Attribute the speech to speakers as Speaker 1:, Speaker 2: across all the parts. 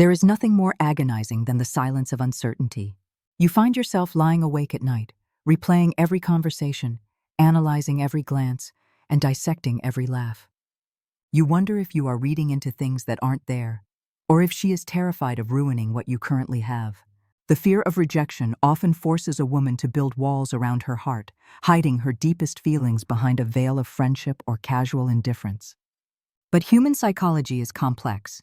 Speaker 1: There is nothing more agonizing than the silence of uncertainty. You find yourself lying awake at night, replaying every conversation, analyzing every glance, and dissecting every laugh. You wonder if you are reading into things that aren't there, or if she is terrified of ruining what you currently have. The fear of rejection often forces a woman to build walls around her heart, hiding her deepest feelings behind a veil of friendship or casual indifference. But human psychology is complex.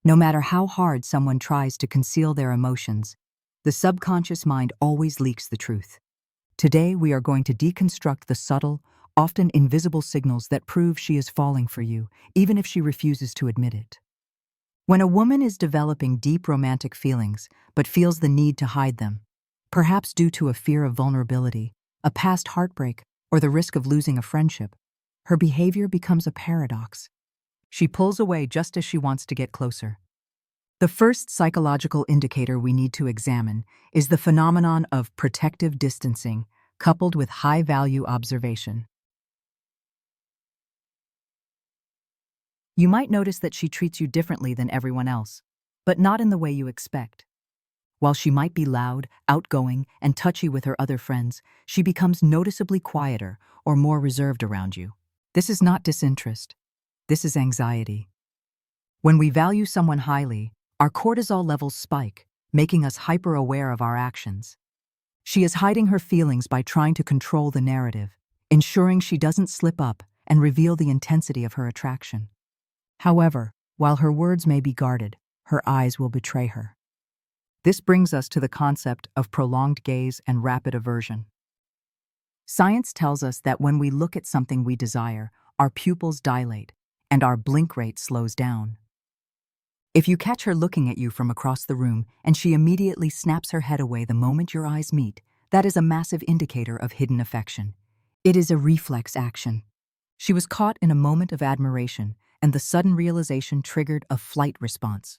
Speaker 1: No matter how hard someone tries to conceal their emotions, the subconscious mind always leaks the truth. Today, we are going to deconstruct the subtle, often invisible signals that prove she is falling for you, even if she refuses to admit it. When a woman is developing deep romantic feelings but feels the need to hide them, perhaps due to a fear of vulnerability, a past heartbreak, or the risk of losing a friendship, her behavior becomes a paradox. She pulls away just as she wants to get closer. The first psychological indicator we need to examine is the phenomenon of protective distancing, coupled with high-value observation. You might notice that she treats you differently than everyone else, but not in the way you expect. While she might be loud, outgoing, and touchy with her other friends, she becomes noticeably quieter or more reserved around you. This is not disinterest. This is anxiety. When we value someone highly, our cortisol levels spike, making us hyper-aware of our actions. She is hiding her feelings by trying to control the narrative, ensuring she doesn't slip up and reveal the intensity of her attraction. However, while her words may be guarded, her eyes will betray her. This brings us to the concept of prolonged gaze and rapid aversion. Science tells us that when we look at something we desire, our pupils dilate, and our blink rate slows down. If you catch her looking at you from across the room and she immediately snaps her head away the moment your eyes meet, that is a massive indicator of hidden affection. It is a reflex action. She was caught in a moment of admiration, and the sudden realization triggered a flight response.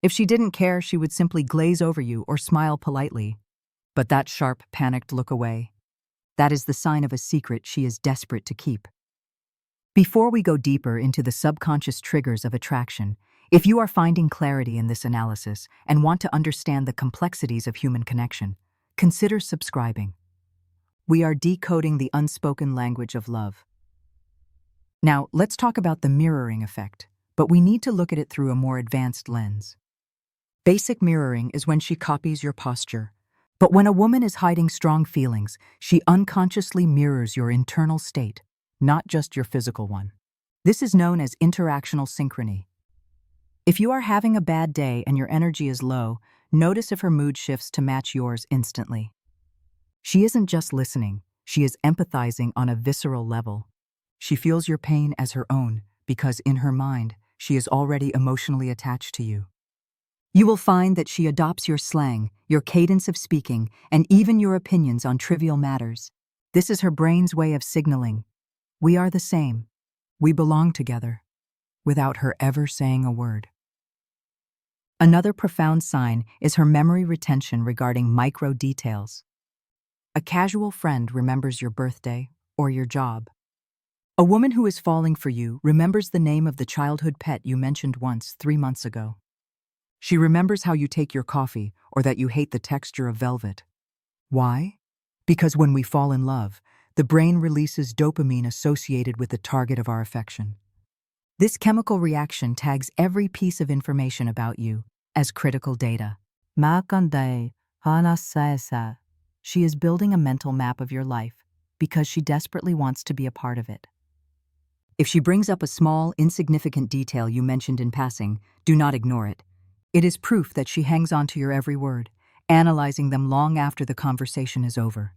Speaker 1: If she didn't care, she would simply glaze over you or smile politely. But that sharp, panicked look away, that is the sign of a secret she is desperate to keep. Before we go deeper into the subconscious triggers of attraction, if you are finding clarity in this analysis and want to understand the complexities of human connection, consider subscribing. We are decoding the unspoken language of love. Now, let's talk about the mirroring effect, but we need to look at it through a more advanced lens. Basic mirroring is when she copies your posture, but when a woman is hiding strong feelings, she unconsciously mirrors your internal state, not just your physical one. This is known as interactional synchrony. If you are having a bad day and your energy is low, notice if her mood shifts to match yours instantly. She isn't just listening, she is empathizing on a visceral level. She feels your pain as her own because in her mind, she is already emotionally attached to you. You will find that she adopts your slang, your cadence of speaking, and even your opinions on trivial matters. This is her brain's way of signaling, we are the same, we belong together, without her ever saying a word. Another profound sign is her memory retention regarding micro details. A casual friend remembers your birthday or your job. A woman who is falling for you remembers the name of the childhood pet you mentioned once 3 months ago. She remembers how you take your coffee or that you hate the texture of velvet. Why? Because when we fall in love, the brain releases dopamine associated with the target of our affection. This chemical reaction tags every piece of information about you as critical data. She is building a mental map of your life because she desperately wants to be a part of it. If she brings up a small, insignificant detail you mentioned in passing, do not ignore it. It is proof that she hangs on to your every word, analyzing them long after the conversation is over.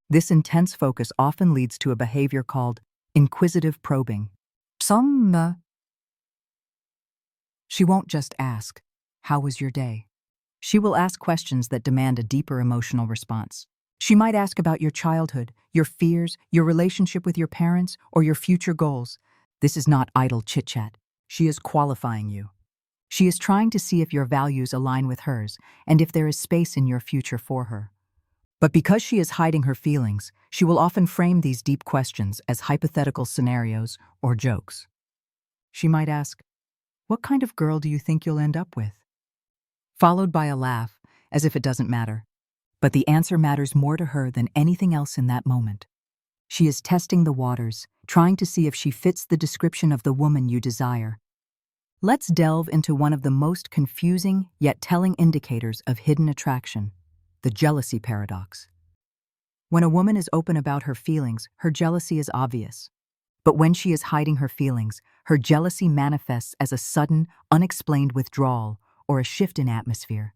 Speaker 1: This intense focus often leads to a behavior called inquisitive probing. She won't just ask, "How was your day?" She will ask questions that demand a deeper emotional response. She might ask about your childhood, your fears, your relationship with your parents, or your future goals. This is not idle chit-chat. She is qualifying you. She is trying to see if your values align with hers and if there is space in your future for her. But because she is hiding her feelings, she will often frame these deep questions as hypothetical scenarios or jokes. She might ask, "What kind of girl do you think you'll end up with?" followed by a laugh, as if it doesn't matter. But the answer matters more to her than anything else in that moment. She is testing the waters, trying to see if she fits the description of the woman you desire. Let's delve into one of the most confusing yet telling indicators of hidden attraction, the jealousy paradox. When a woman is open about her feelings, her jealousy is obvious. But when she is hiding her feelings, her jealousy manifests as a sudden, unexplained withdrawal or a shift in atmosphere.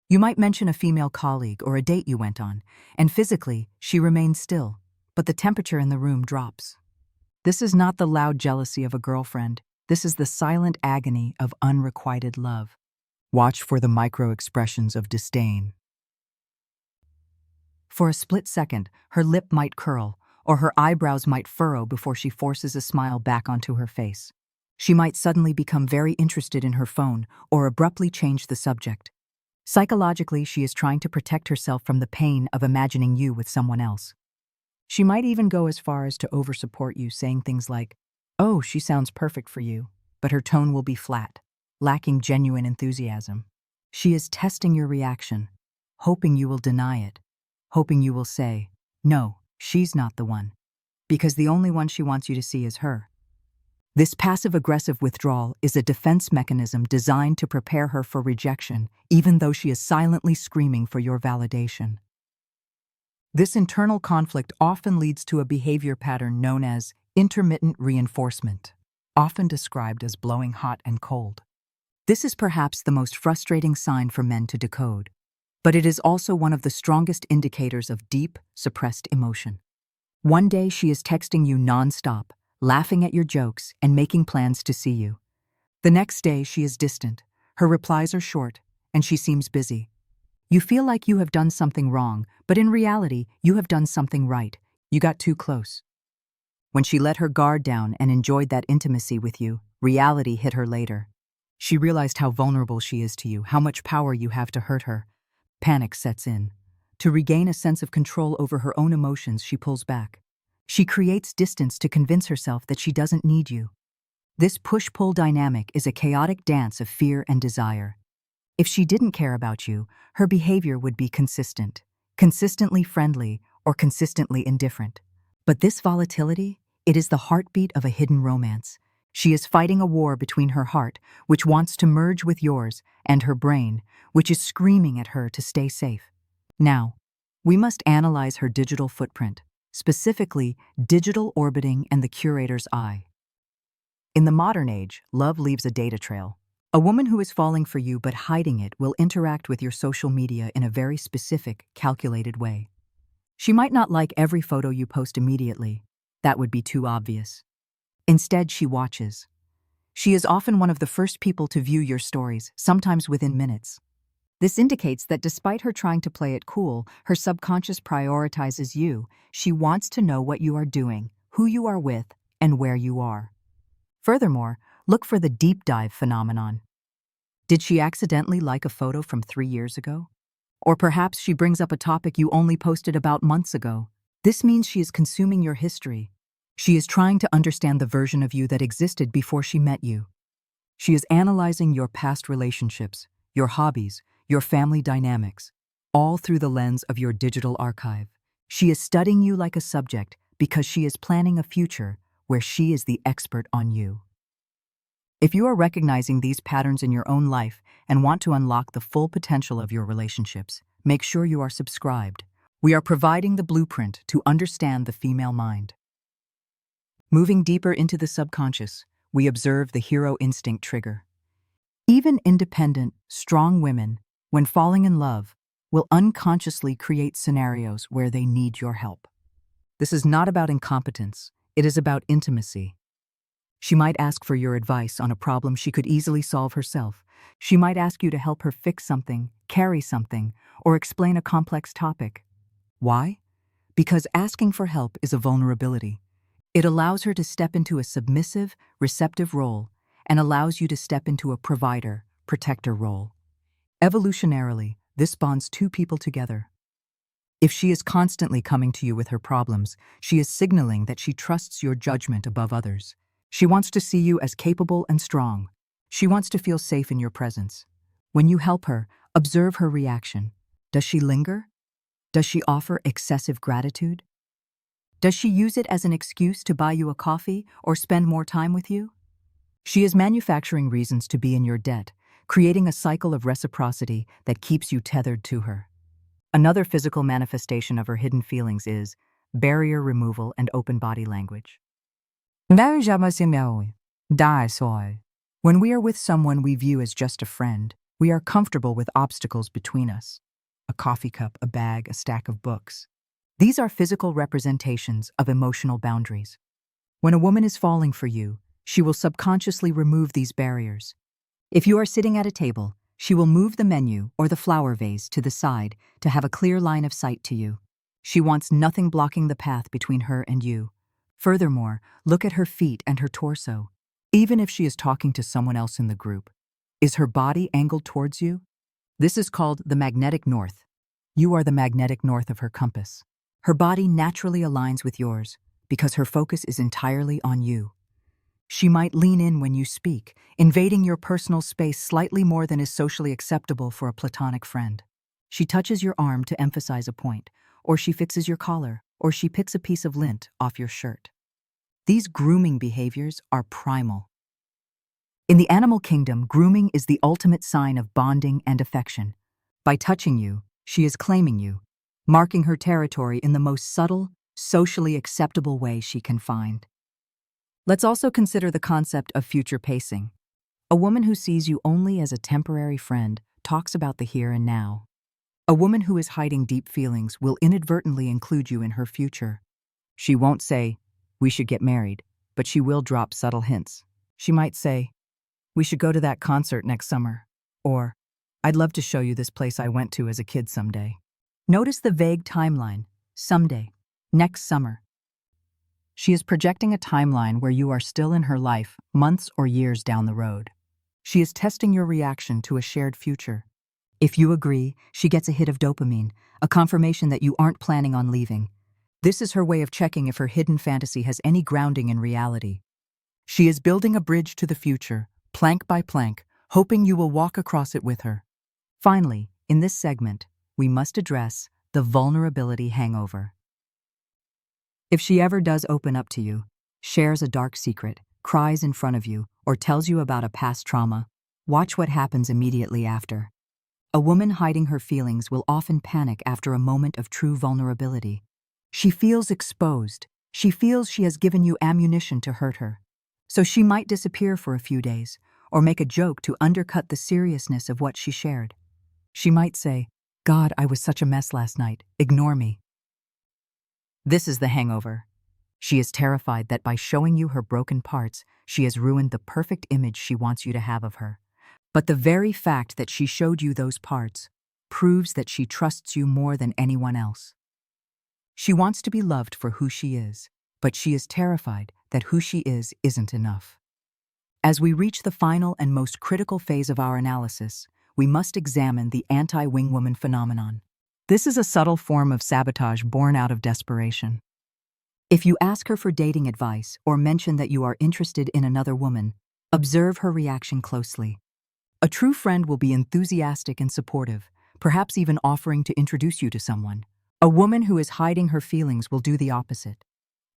Speaker 1: You might mention a female colleague or a date you went on, and physically, she remains still, but the temperature in the room drops. This is not the loud jealousy of a girlfriend. This is the silent agony of unrequited love. Watch for the micro-expressions of disdain. For a split second, her lip might curl, or her eyebrows might furrow before she forces a smile back onto her face. She might suddenly become very interested in her phone or abruptly change the subject. Psychologically, she is trying to protect herself from the pain of imagining you with someone else. She might even go as far as to oversupport you, saying things like, "Oh, she sounds perfect for you," but her tone will be flat, lacking genuine enthusiasm. She is testing your reaction, hoping you will deny it, hoping you will say, "No, she's not the one," because the only one she wants you to see is her. This passive-aggressive withdrawal is a defense mechanism designed to prepare her for rejection, even though she is silently screaming for your validation. This internal conflict often leads to a behavior pattern known as intermittent reinforcement, often described as blowing hot and cold. This is perhaps the most frustrating sign for men to decode, but it is also one of the strongest indicators of deep, suppressed emotion. One day she is texting you nonstop, laughing at your jokes and making plans to see you. The next day she is distant, her replies are short, and she seems busy. You feel like you have done something wrong, but in reality, you have done something right. You got too close. When she let her guard down and enjoyed that intimacy with you, reality hit her later. She realized how vulnerable she is to you, how much power you have to hurt her. Panic sets in. To regain a sense of control over her own emotions, she pulls back. She creates distance to convince herself that she doesn't need you. This push-pull dynamic is a chaotic dance of fear and desire. If she didn't care about you, her behavior would be consistent, consistently friendly, or consistently indifferent. But this volatility, it is the heartbeat of a hidden romance. She is fighting a war between her heart, which wants to merge with yours, and her brain, which is screaming at her to stay safe. Now, we must analyze her digital footprint, specifically digital orbiting and the curator's eye. In the modern age, love leaves a data trail. A woman who is falling for you but hiding it will interact with your social media in a very specific, calculated way. She might not like every photo you post immediately. That would be too obvious. Instead, she watches. She is often one of the first people to view your stories, sometimes within minutes. This indicates that despite her trying to play it cool, her subconscious prioritizes you. She wants to know what you are doing, who you are with, and where you are. Furthermore, look for the deep dive phenomenon. Did she accidentally like a photo from 3 years ago? Or perhaps she brings up a topic you only posted about months ago. This means she is consuming your history. She is trying to understand the version of you that existed before she met you. She is analyzing your past relationships, your hobbies, your family dynamics, all through the lens of your digital archive. She is studying you like a subject because she is planning a future where she is the expert on you. If you are recognizing these patterns in your own life and want to unlock the full potential of your relationships, make sure you are subscribed. We are providing the blueprint to understand the female mind. Moving deeper into the subconscious, we observe the hero instinct trigger. Even independent, strong women, when falling in love, will unconsciously create scenarios where they need your help. This is not about incompetence, it is about intimacy. She might ask for your advice on a problem she could easily solve herself. She might ask you to help her fix something, carry something, or explain a complex topic. Why? Because asking for help is a vulnerability. It allows her to step into a submissive, receptive role and allows you to step into a provider, protector role. Evolutionarily, this bonds two people together. If she is constantly coming to you with her problems, she is signaling that she trusts your judgment above others. She wants to see you as capable and strong. She wants to feel safe in your presence. When you help her, Observe her reaction. Does she linger? Does she offer excessive gratitude? Does she use it as an excuse to buy you a coffee or spend more time with you? She is manufacturing reasons to be in your debt, creating a cycle of reciprocity that keeps you tethered to her. Another physical manifestation of her hidden feelings is barrier removal and open body language. When we are with someone we view as just a friend, we are comfortable with obstacles between us. A coffee cup, a bag, a stack of books. These are physical representations of emotional boundaries. When a woman is falling for you, she will subconsciously remove these barriers. If you are sitting at a table, she will move the menu or the flower vase to the side to have a clear line of sight to you. She wants nothing blocking the path between her and you. Furthermore, look at her feet and her torso. Even if she is talking to someone else in the group, is her body angled towards you? This is called the magnetic north. You are the magnetic north of her compass. Her body naturally aligns with yours because her focus is entirely on you. She might lean in when you speak, invading your personal space slightly more than is socially acceptable for a platonic friend. She touches your arm to emphasize a point, or she fixes your collar, or she picks a piece of lint off your shirt. These grooming behaviors are primal. In the animal kingdom, grooming is the ultimate sign of bonding and affection. By touching you, she is claiming you, marking her territory in the most subtle, socially acceptable way she can find. Let's also consider the concept of future pacing. A woman who sees you only as a temporary friend talks about the here and now. A woman who is hiding deep feelings will inadvertently include you in her future. She won't say, "We should get married," but she will drop subtle hints. She might say, "We should go to that concert next summer," or, "I'd love to show you this place I went to as a kid someday." Notice the vague timeline: someday, next summer. She is projecting a timeline where you are still in her life, months or years down the road. She is testing your reaction to a shared future. If you agree, she gets a hit of dopamine, a confirmation that you aren't planning on leaving. This is her way of checking if her hidden fantasy has any grounding in reality. She is building a bridge to the future, plank by plank, hoping you will walk across it with her. Finally, in this segment, we must address the vulnerability hangover. If she ever does open up to you, shares a dark secret, cries in front of you, or tells you about a past trauma, watch what happens immediately after. A woman hiding her feelings will often panic after a moment of true vulnerability. She feels exposed. She feels she has given you ammunition to hurt her. So she might disappear for a few days, or make a joke to undercut the seriousness of what she shared. She might say, "God, I was such a mess last night. Ignore me." This is the hangover. She is terrified that by showing you her broken parts, she has ruined the perfect image she wants you to have of her. But the very fact that she showed you those parts proves that she trusts you more than anyone else. She wants to be loved for who she is, but she is terrified that who she is isn't enough. As we reach the final and most critical phase of our analysis, we must examine the anti-wing woman phenomenon. This is a subtle form of sabotage born out of desperation. If you ask her for dating advice or mention that you are interested in another woman, observe her reaction closely. A true friend will be enthusiastic and supportive, perhaps even offering to introduce you to someone. A woman who is hiding her feelings will do the opposite.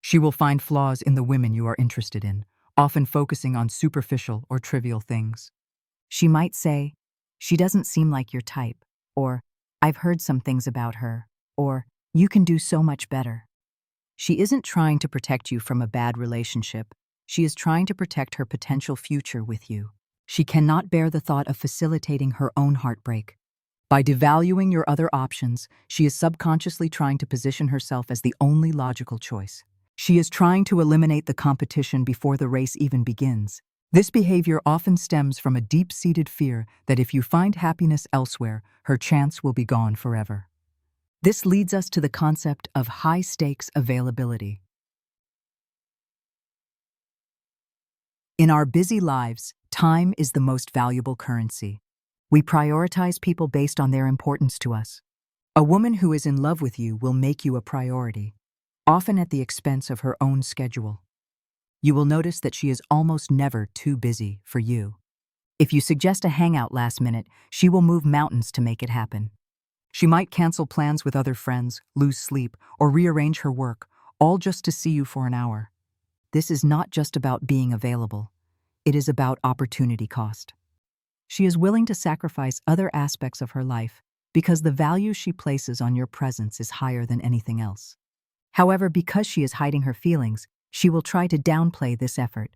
Speaker 1: She will find flaws in the women you are interested in, often focusing on superficial or trivial things. She might say, "She doesn't seem like your type," or "I've heard some things about her," or "You can do so much better." She isn't trying to protect you from a bad relationship. She is trying to protect her potential future with you. She cannot bear the thought of facilitating her own heartbreak. By devaluing your other options, she is subconsciously trying to position herself as the only logical choice. She is trying to eliminate the competition before the race even begins. This behavior often stems from a deep-seated fear that if you find happiness elsewhere, her chance will be gone forever. This leads us to the concept of high-stakes availability. In our busy lives, time is the most valuable currency. We prioritize people based on their importance to us. A woman who is in love with you will make you a priority, often at the expense of her own schedule. You will notice that she is almost never too busy for you. If you suggest a hangout last minute, she will move mountains to make it happen. She might cancel plans with other friends, lose sleep, or rearrange her work, all just to see you for an hour. This is not just about being available. It is about opportunity cost. She is willing to sacrifice other aspects of her life because the value she places on your presence is higher than anything else. However, because she is hiding her feelings, she will try to downplay this effort.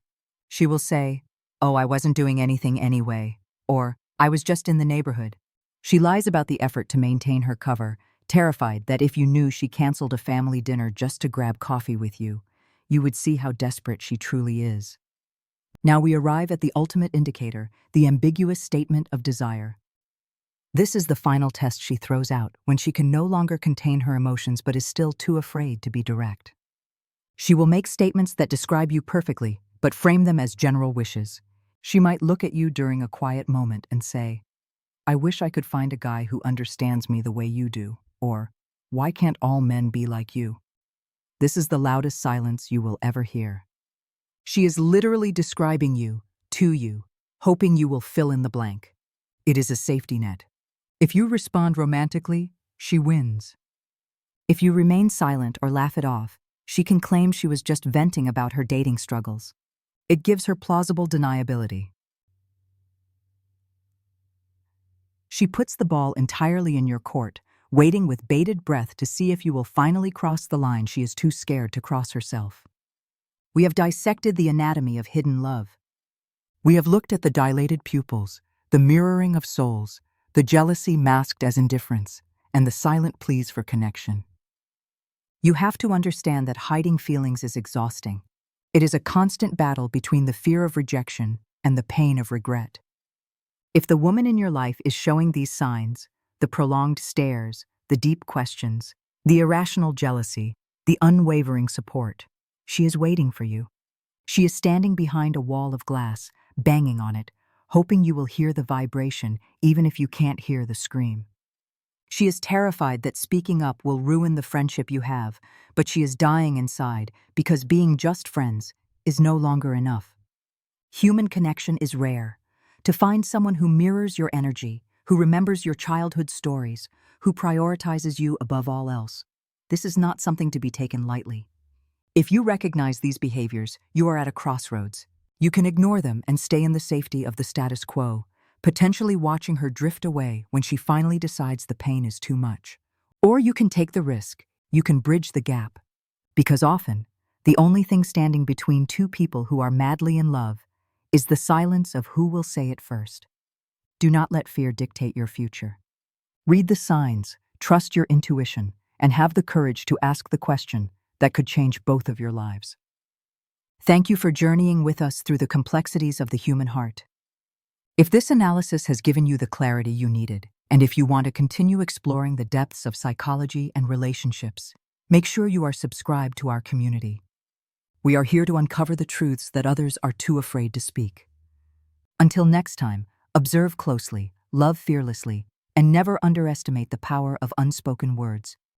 Speaker 1: She will say, "Oh, I wasn't doing anything anyway," or "I was just in the neighborhood." She lies about the effort to maintain her cover, terrified that if you knew she canceled a family dinner just to grab coffee with you, you would see how desperate she truly is. Now we arrive at the ultimate indicator, the ambiguous statement of desire. This is the final test she throws out when she can no longer contain her emotions but is still too afraid to be direct. She will make statements that describe you perfectly, but frame them as general wishes. She might look at you during a quiet moment and say, "I wish I could find a guy who understands me the way you do," or "Why can't all men be like you?" This is the loudest silence you will ever hear. She is literally describing you, to you, hoping you will fill in the blank. It is a safety net. If you respond romantically, she wins. If you remain silent or laugh it off, she can claim she was just venting about her dating struggles. It gives her plausible deniability. She puts the ball entirely in your court, waiting with bated breath to see if you will finally cross the line she is too scared to cross herself. We have dissected the anatomy of hidden love. We have looked at the dilated pupils, the mirroring of souls, the jealousy masked as indifference, and the silent pleas for connection. You have to understand that hiding feelings is exhausting. It is a constant battle between the fear of rejection and the pain of regret. If the woman in your life is showing these signs, the prolonged stares, the deep questions, the irrational jealousy, the unwavering support, she is waiting for you. She is standing behind a wall of glass, banging on it, hoping you will hear the vibration even if you can't hear the scream. She is terrified that speaking up will ruin the friendship you have, but she is dying inside because being just friends is no longer enough. Human connection is rare. To find someone who mirrors your energy, who remembers your childhood stories, who prioritizes you above all else, this is not something to be taken lightly. If you recognize these behaviors, you are at a crossroads. You can ignore them and stay in the safety of the status quo, potentially watching her drift away when she finally decides the pain is too much. Or you can take the risk. You can bridge the gap. Because often, the only thing standing between two people who are madly in love is the silence of who will say it first. Do not let fear dictate your future. Read the signs, trust your intuition, and have the courage to ask the question that could change both of your lives. Thank you for journeying with us through the complexities of the human heart. If this analysis has given you the clarity you needed, and if you want to continue exploring the depths of psychology and relationships, make sure you are subscribed to our community. We are here to uncover the truths that others are too afraid to speak. Until next time, observe closely, love fearlessly, and never underestimate the power of unspoken words.